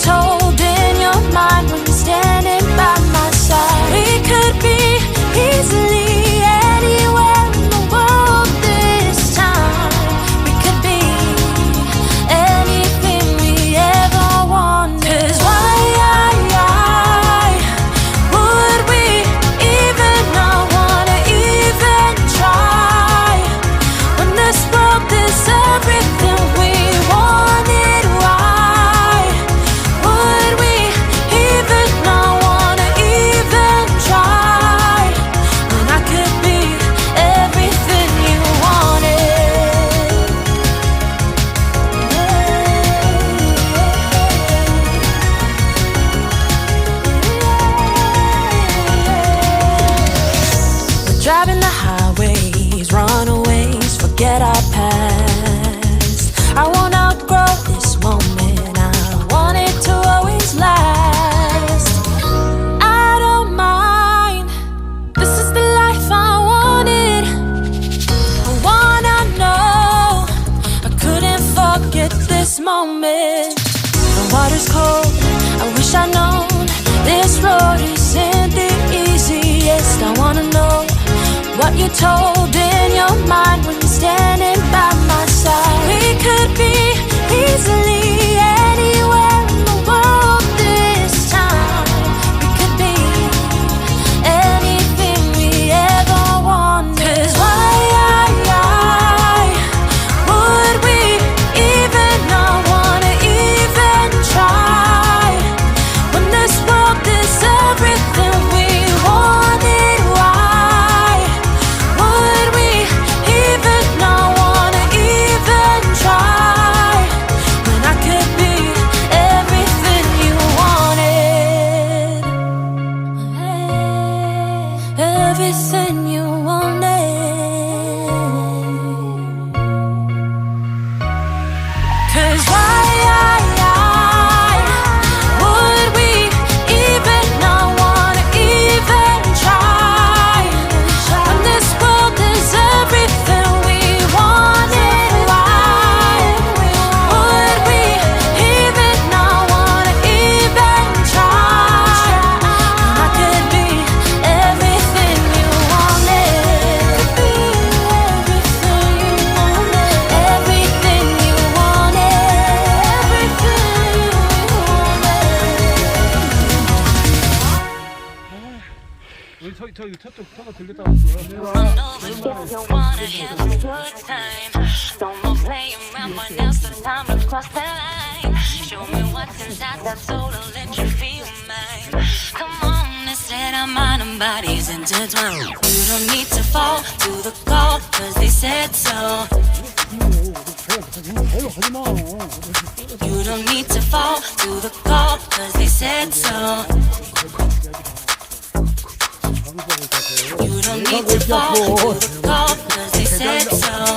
Told in your mind when you're standing by my side. We could be easily anywhere in the world this time. We could be anything we ever wanted. 'Cause why would we even not wanna even try when this world is everything we wanted? Why would we even not wanna even try when I could be everything you wanted? We're driving the highways, runaways, forget our past. I won't outgrow this moment, I want it to always last. I don't mind, this is the life I wanted. I wanna know, I couldn't forget this moment. The water's cold, I wish I'd known this road isn't the easiest. I wanna know what you told in your mind when you're standing by my side. We could be easily anywhere in the world this time. We could be anything we ever wanted. 'Cause why would we even not wanna even try when this world is everything we wanted? Why would we even not wanna even try when I could be everything you wanted? Everything you wanted. 'Cause why would we even not wanna even try when this world is everything we wanted? Why would we even not wanna even try when I could be everything you wanted? Everything you wanted. Everything you wanted. Everything you wanted. 여기 저쪽 차가 들렸다 왔어. You wanna have a good time. No more playing around, but now's the time to cross the line. Show me what's inside that soul, I'll let you feel mine. Come on, instead our mind and bodies intertwined. You don't need to fall to the call, 'cause they said so. You don't need to fall to the call, 'cause they said so. You don't need to fall to the call, 'cause they said so.